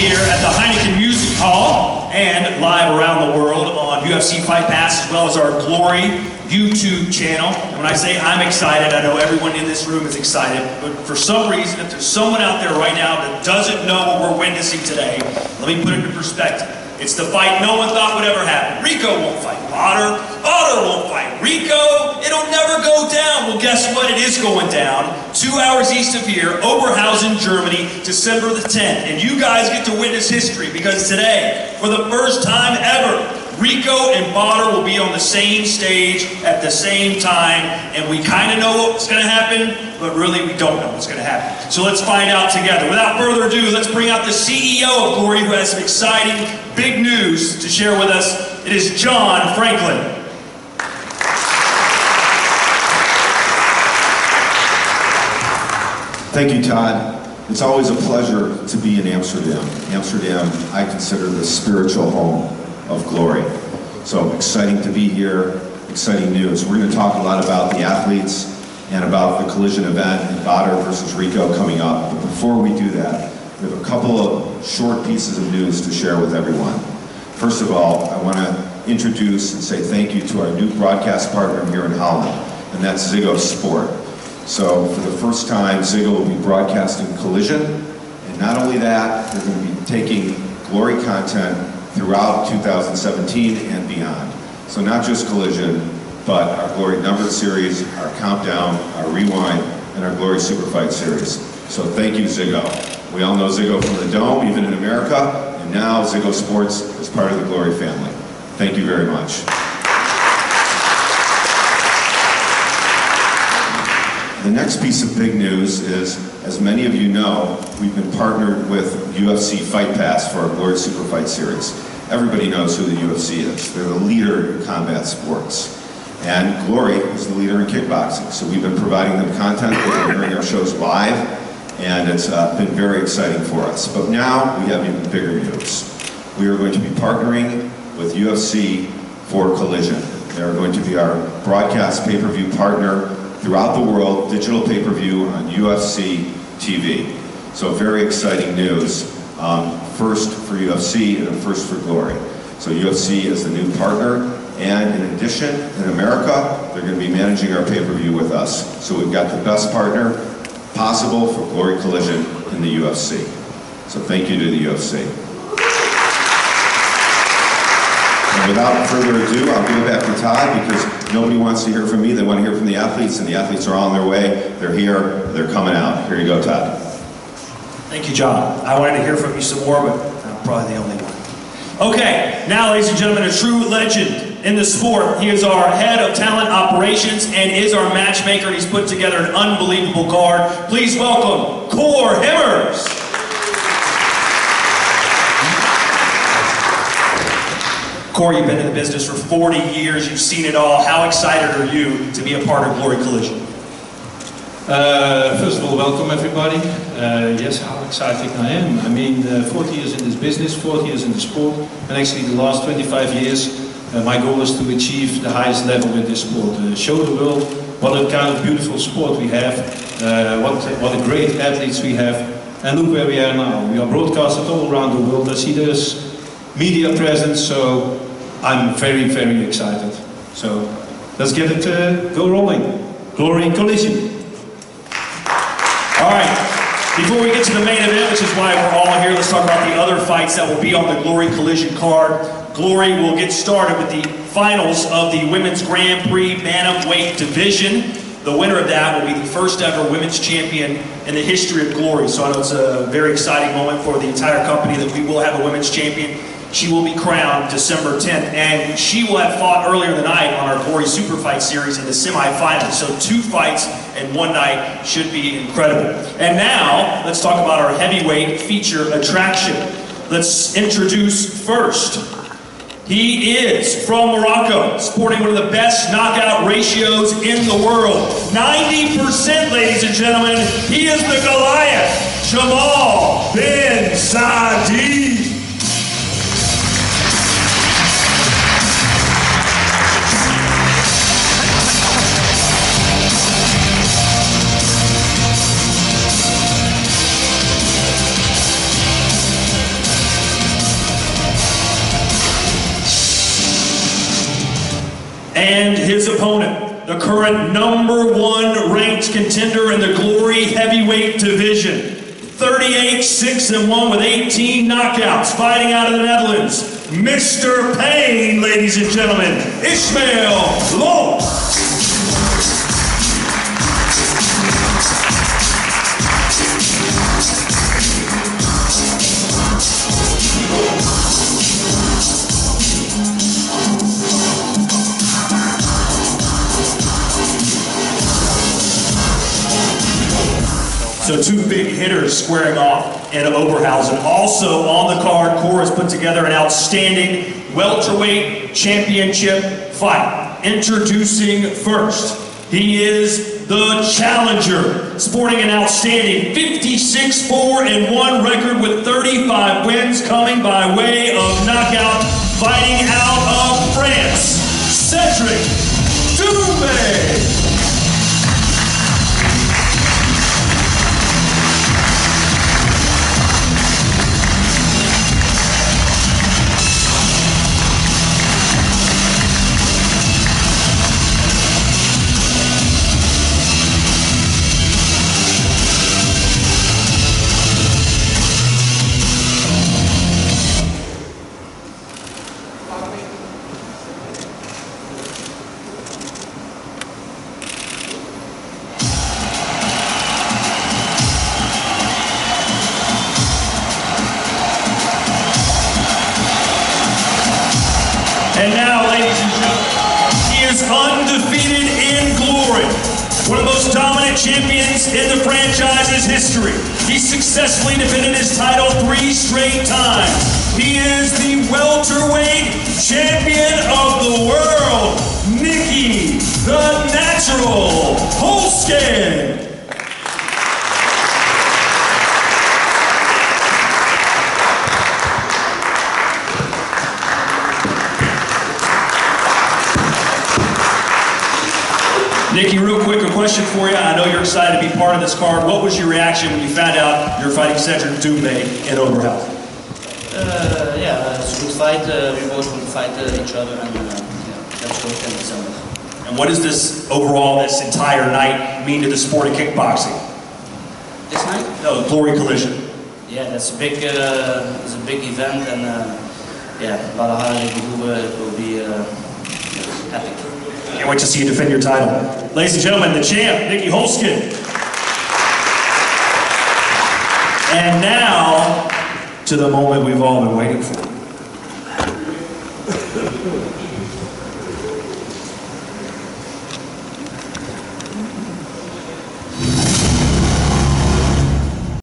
here at the Heineken Music Hall and live around the world on UFC Fight Pass as well as our Glory YouTube channel. And when I say I'm excited, I know everyone in this room is excited, but for some reason, if there's someone out there right now that doesn't know what we're witnessing today, let me put it into perspective. It's the fight no one thought would ever happen. Rico won't fight Otter. Otter won't fight Rico. It'll never go down. Well, guess what? It is going down. 2 hours east of here, Oberhausen, Germany, December the 10th. And you guys get to witness history because today, for the first time ever, Rico and Otter will be on the same stage at the same time. And we kind of know what's going to happen, but really we don't know what's going to happen. So let's find out together. Without further ado, let's bring out the CEO of Glory who has some exciting, big news to share with us. It is John Franklin. Thank you, Todd. It's always a pleasure to be in Amsterdam. Amsterdam, I consider the spiritual home of Glory. So exciting to be here, exciting news. We're going to talk a lot about the athletes and about the collision event in Bader versus Rico coming up. But before we do that, we have a couple of short pieces of news to share with everyone. First of all, I want to introduce and say thank you to our new broadcast partner here in Holland, and that's Ziggo Sport. So for the first time, Ziggo will be broadcasting Collision, and not only that, they're going to be taking Glory content throughout 2017 and beyond. So not just Collision, but our Glory Numbered Series, our Countdown, our Rewind, and our Glory Super Fight Series. So thank you, Ziggo. We all know Ziggo from the Dome, even in America, and now Ziggo Sports is part of the Glory family. Thank you very much. The next piece of big news is, as many of you know, we've been partnered with UFC Fight Pass for our Glory Super Fight Series. Everybody knows who the UFC is. They're the leader in combat sports. And Glory is the leader in kickboxing. So we've been providing them content, they've been hearing our shows live, and it's been very exciting for us. But now we have even bigger news. We are going to be partnering with UFC for Collision. They're going to be our broadcast pay-per-view partner throughout the world, digital pay-per-view on UFC TV. So very exciting news. First for UFC and first for Glory. So UFC is the new partner, and in addition, in America, they're going to be managing our pay-per-view with us. So we've got the best partner possible for Glory Collision in the UFC. So thank you to the UFC. And without further ado, I'll give it back to Todd because nobody wants to hear from me. They want to hear from the athletes, and the athletes are on their way. They're here. They're coming out. Here you go, Todd. Thank you, John. I wanted to hear from you some more, but I'm probably the only one. Okay, now, ladies and gentlemen, a true legend in the sport. He is our head of talent operations and is our matchmaker. He's put together an unbelievable card. Please welcome Cor Himmers. Cor, you've been in the business for 40 years. You've seen it all. How excited are you to be a part of Glory Collision? First of all, welcome everybody. Yes, how exciting I am. I mean, 40 years in this business, 40 years in the sport, and actually the last 25 years, my goal is to achieve the highest level in this sport. Show the world what a kind of beautiful sport we have, what a great athletes we have, and look where we are now. We are broadcasted all around the world. I see there's media presence, so I'm very, very excited. So let's get it go rolling. Glory Collision. All right, before we get to the main event, which is why we're all here, let's talk about the other fights that will be on the Glory Collision card. Glory will get started with the finals of the Women's Grand Prix Bantamweight Division. The winner of that will be the first ever women's champion in the history of Glory. So I know it's a very exciting moment for the entire company that we will have a women's champion. She will be crowned December 10th, and she will have fought earlier tonight on our Glory Super Fight Series in the semifinals. So 2 fights in one night should be incredible. And now, let's talk about our heavyweight feature attraction. Let's introduce first. He is from Morocco, sporting one of the best knockout ratios in the world. 90%, ladies and gentlemen. He is the Goliath, Jamal bin Saddik. And his opponent, the current #1 ranked contender in the Glory Heavyweight Division. 38-6-1 with 18 knockouts, fighting out of the Netherlands. Mr. Pain, ladies and gentlemen, Ismal Londt. So two big hitters squaring off in Oberhausen. Also on the card, Core has put together an outstanding welterweight championship fight. Introducing first, he is the challenger, sporting an outstanding 56-4-1 record with 35 wins, coming by way of knockout, fighting out of France, Cedric Doumbe. And now, ladies and gentlemen, he is undefeated in Glory. One of the most dominant champions in the franchise's history. He successfully defended his title 3 straight times. He is the welterweight champion of the world, Nicky the Natural Holzken. Nicky, real quick, a question for you. I know you're excited to be part of this card. What was your reaction when you found out you're fighting Cedric Doumbe in Oberhausen? Yeah, it's a good fight. We both want to fight each other, and yeah, let's go. Thank you so much. And what does this overall, this entire night mean to the sport of kickboxing? This night? No, Glory Collision. Yeah, that's a big, it's a big event, and yeah, Valhalla will be epic. Can't wait to see you defend your title. Ladies and gentlemen, the champ, Nicky Holzken. And now, to the moment we've all been waiting for.